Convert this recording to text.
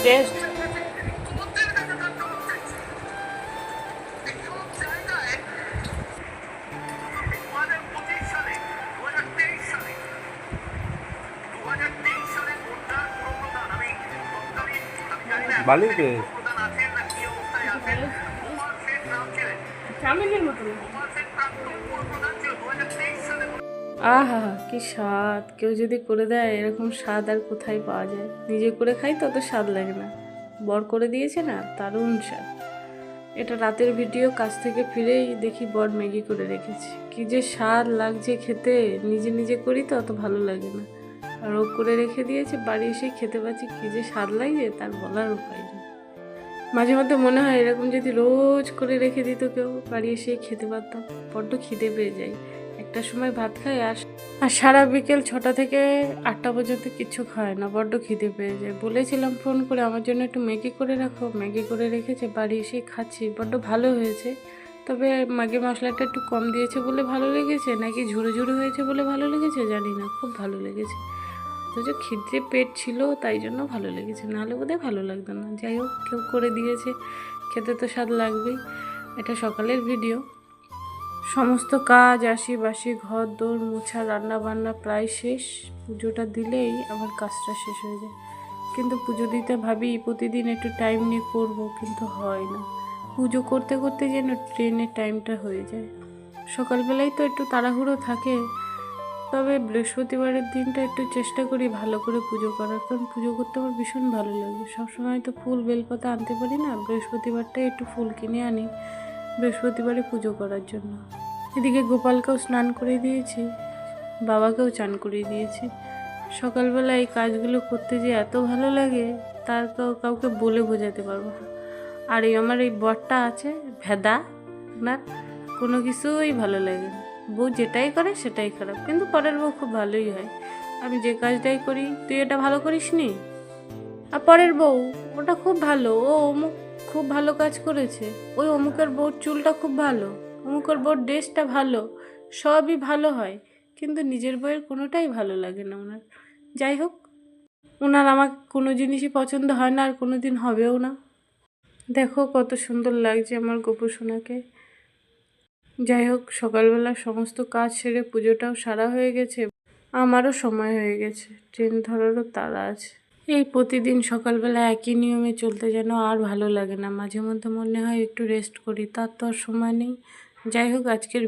Test. ভালোই test. চাউমিনের মতো। আহা কি স্বাদ! কেউ যদি করে দেয় এরকম স্বাদ আর কোথায় পাওয়া যায়? নিজে করে খাই তো অত স্বাদ লাগে না, বর করে দিয়েছে না, দারুণ স্বাদ। এটা রাতের ভিডিও, কাজ থেকে ফিরেই দেখি বর ম্যাগি করে রেখেছে। কি যে স্বাদ লাগছে খেতে, নিজে নিজে করি তো অত ভালো লাগে না, আর ও করে রেখে দিয়েছে, বাড়ি এসে খেতে পাচ্ছি, কি যে স্বাদ লাগে তার বলার উপায় নেই। মাঝে মধ্যে মনে হয় এরকম যদি রোজ করে রেখে দিত কেউ, বাড়ি এসে খেতে পারতাম। বড্ড খিদে পেয়ে যায়, একটা সময় ভাত খাই আর সারা বিকেল 6টা থেকে 8টা পর্যন্ত কিচ্ছু খায় না, বড্ড খিদে পেয়ে যায়। বলেছিলাম ফোন করে আমার জন্য একটু ম্যাগি করে রাখো, ম্যাগি করে রেখেছে, বাড়ি এসে খাচ্ছি, বড্ড ভালো হয়েছে। তবে ম্যাগি মশলাটা একটু কম দিয়েছে বলে ভালো লেগেছে, নাকি ঝুরো ঝুরো হয়েছে বলে ভালো লেগেছে জানি না, খুব ভালো লেগেছে। অথচ খিদে পেট ছিল তাই জন্য ভালো লেগেছে, নাহলে বোধহয় ভালো লাগতো না। যাই হোক, কেউ করে দিয়েছে, খেতে তো স্বাদ লাগবেই। এটা সকালের ভিডিও। সমস্ত কাজ আশি বাসি, ঘর দৌড় মোছা, রান্না বান্না প্রায় শেষ। পুজোটা দিলেই আমার কাজটা শেষ হয়ে যায়। কিন্তু পুজো দিতে ভাবি প্রতিদিন একটু টাইম নিয়ে করব, কিন্তু হয় না। পুজো করতে করতে যেন ট্রেনের টাইমটা হয়ে যায়। সকালবেলায় তো একটু তাড়াহুড়ো থাকে, তবে বৃহস্পতিবারের দিনটা একটু চেষ্টা করি ভালো করে পুজো করার, কারণ পুজো করতে আমার ভীষণ ভালো লাগে। সবসময় তো ফুল বেলপাতা আনতে পারি না, বৃহস্পতিবারটাই একটু ফুল কিনে আনি বৃহস্পতিবারে পুজো করার জন্য। এদিকে গোপালকেও স্নান করে দিয়েছি, বাবাকেও চান করিয়ে দিয়েছি। সকালবেলা এই কাজগুলো করতে যে এত ভালো লাগে তার কাউকে বলে বোঝাতে পারবো না। আর এই আমার এই বরটা আছে ভেদা, ওনার কোনো কিছুই ভালো লাগে না। বউ যেটাই করে সেটাই খারাপ, কিন্তু পরের বউ খুব ভালোই হয়। আমি যে কাজটাই করি, তুই এটা ভালো করিস নি, আর পরের বউ ওটা খুব ভালো, ও অমুক খুব ভালো কাজ করেছে, ওই অমুকের বউর চুলটা খুব ভালো, অমুকের বউর ড্রেসটা ভালো, সবই ভালো হয়, কিন্তু নিজের বউয়ের কোনোটাই ভালো লাগে না ওনার। যাই হোক, ওনার আমাকে কোনো জিনিসই পছন্দ হয় না, আর কোনো দিন হবেও না। দেখো কত সুন্দর লাগছে আমার গোপু সোনাকে। যাই হোক, সকালবেলা সমস্ত কাজ সেরে পুজোটাও সারা হয়ে গেছে, আমারও সময় হয়ে গেছে, ট্রেন ধরারও তাড়া আছে। এই প্রতিদিন সকালবেলা একই নিয়মে চলতে যেন আর ভালো লাগে না, মাঝে মধ্যে মনে হয় একটু রেস্ট করি, তার তো আর সময় নেই। যাই হোক, আজকের